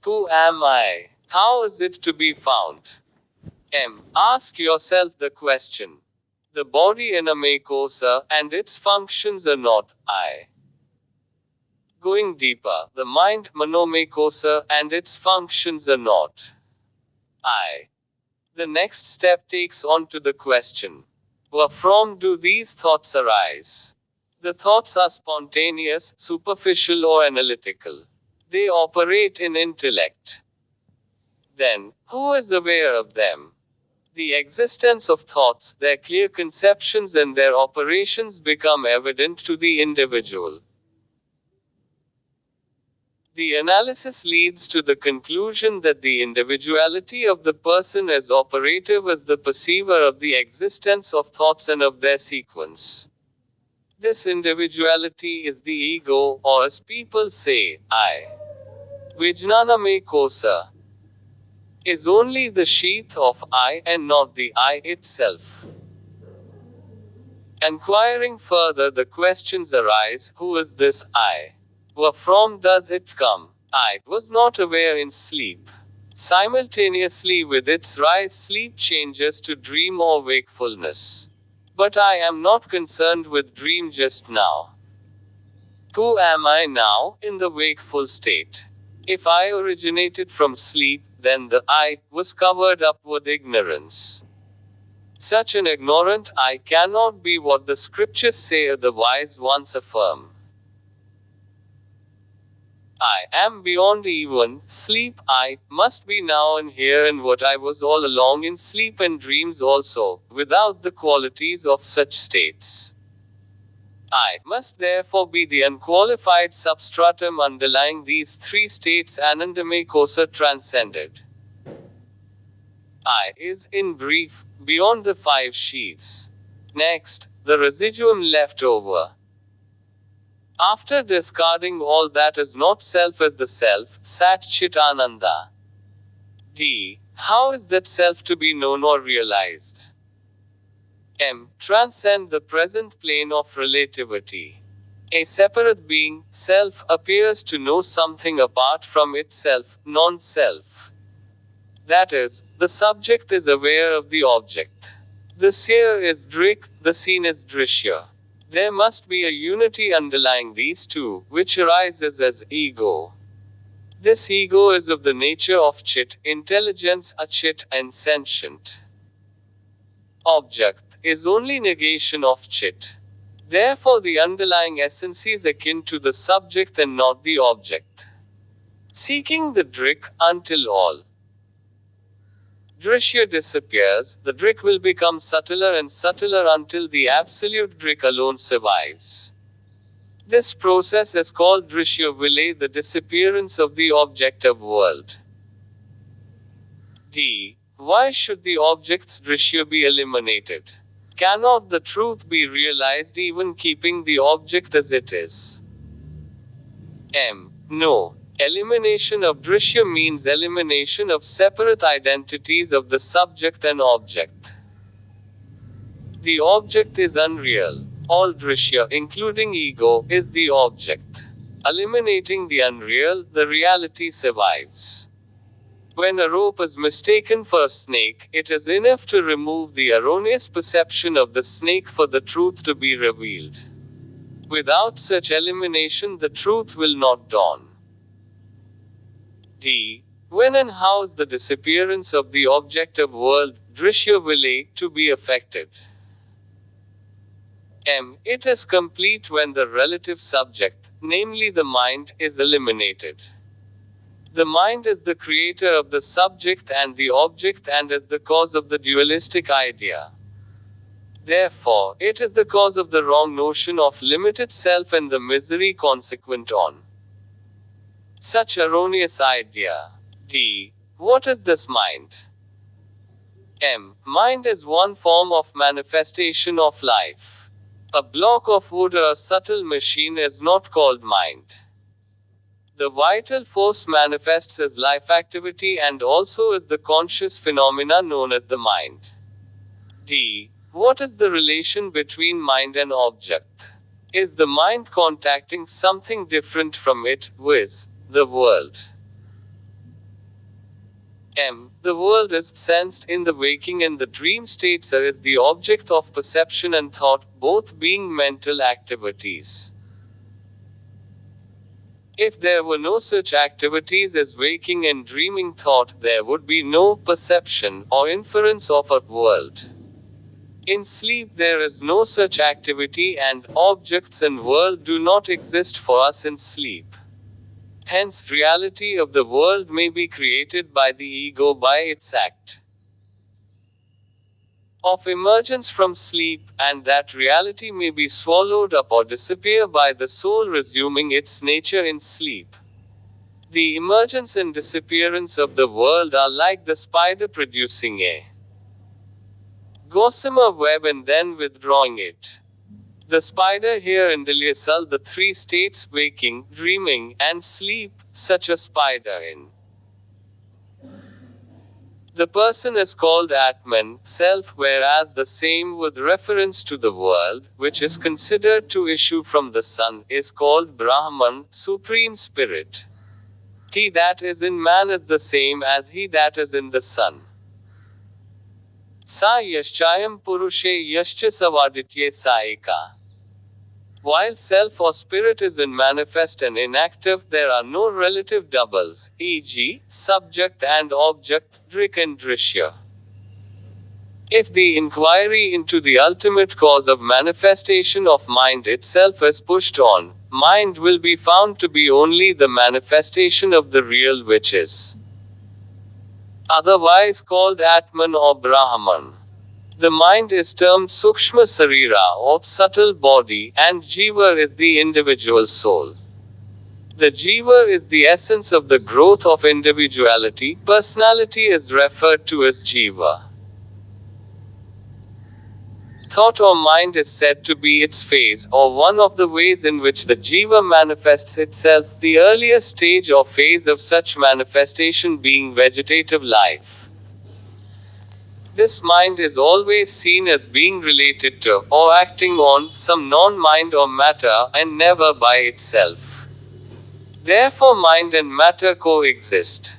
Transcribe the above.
Who am I? How is it to be found? Ask yourself the question. The body anima cosa, and its functions are not I. Going deeper, the mind manome cosa, and its functions are not I. The next step takes on to the question. Where from do these thoughts arise? The thoughts are spontaneous, superficial or analytical. They operate in intellect. Then, who is aware of them? The existence of thoughts, their clear conceptions and their operations become evident to the individual. The analysis leads to the conclusion that the individuality of the person is operative as the perceiver of the existence of thoughts and of their sequence. This individuality is the ego, or as people say, I. Vijnaname kosa is only the sheath of I and not the I itself. Enquiring further, the questions arise: who is this I? Where from does it come? I was not aware in sleep. Simultaneously with its rise, sleep changes to dream or wakefulness. But I am not concerned with dream just now. Who am I now, in the wakeful state? If I originated from sleep, then the I was covered up with ignorance. Such an ignorant I cannot be what the scriptures say or the wise ones affirm. I am beyond even sleep. I must be now and here and what I was all along in sleep and dreams also, without the qualities of such states. I must therefore be the unqualified substratum underlying these three states, anandame kosa transcended. I is, in brief, beyond the five sheaths. Next, the residuum left over. After discarding all that is not self as the self, Sat Chit Ananda. D. How is that self to be known or realized? Transcend the present plane of relativity. A separate being, self, appears to know something apart from itself, non-self. That is, the subject is aware of the object. The seer is drik, the seen is drishya. There must be a unity underlying these two, which arises as ego. This ego is of the nature of chit, intelligence, achit, and sentient. Object is only negation of chit. Therefore, the underlying essence is akin to the subject and not the object. Seeking the drik, until all drishya disappears, the drik will become subtler and subtler until the absolute drik alone survives. This process is called drishya vilay, the disappearance of the objective world. D. Why should the object's drishya be eliminated? Cannot the truth be realized even keeping the object as it is? No. Elimination of drishya means elimination of separate identities of the subject and object. The object is unreal. All drishya, including ego, is the object. Eliminating the unreal, the reality survives. When a rope is mistaken for a snake, it is enough to remove the erroneous perception of the snake for the truth to be revealed. Without such elimination, the truth will not dawn. D. When and how is the disappearance of the objective world, drishya vilay, to be effected? It is complete when the relative subject, namely the mind, is eliminated. The mind is the creator of the subject and the object and is the cause of the dualistic idea. Therefore, it is the cause of the wrong notion of limited self and the misery consequent on such erroneous idea. D. What is this mind? Mind is one form of manifestation of life. A block of wood or a subtle machine is not called mind. The vital force manifests as life activity and also as the conscious phenomena known as the mind. D. What is the relation between mind and object? Is the mind contacting something different from it, viz., the world? The world is sensed in the waking and the dream states is the object of perception and thought, both being mental activities. If there were no such activities as waking and dreaming thought, there would be no perception or inference of a world. In sleep there is no such activity, and objects and world do not exist for us in sleep. Hence, reality of the world may be created by the ego by its act of emergence from sleep, and that reality may be swallowed up or disappear by the soul resuming its nature in sleep. The emergence and disappearance of the world are like the spider producing a gossamer web and then withdrawing it. The spider here in the three states, waking, dreaming, and sleep, such a spider in the person is called Atman, self, whereas the same with reference to the world, which is considered to issue from the sun, is called Brahman, supreme spirit. He that is in man is the same as he that is in the sun. Sa yaschayam purushe yascha savaditye saika. While self or spirit is in manifest and inactive, there are no relative doubles, e.g., subject and object, drik and drishya. If the inquiry into the ultimate cause of manifestation of mind itself is pushed on, mind will be found to be only the manifestation of the real, which is otherwise called Atman or Brahman. The mind is termed Sukshma Sarira or subtle body, and Jiva is the individual soul. The Jiva is the essence of the growth of individuality. Personality is referred to as Jiva. Thought or mind is said to be its phase, or one of the ways in which the Jiva manifests itself, the earlier stage or phase of such manifestation being vegetative life. This mind is always seen as being related to, or acting on, some non-mind or matter, and never by itself. Therefore mind and matter coexist.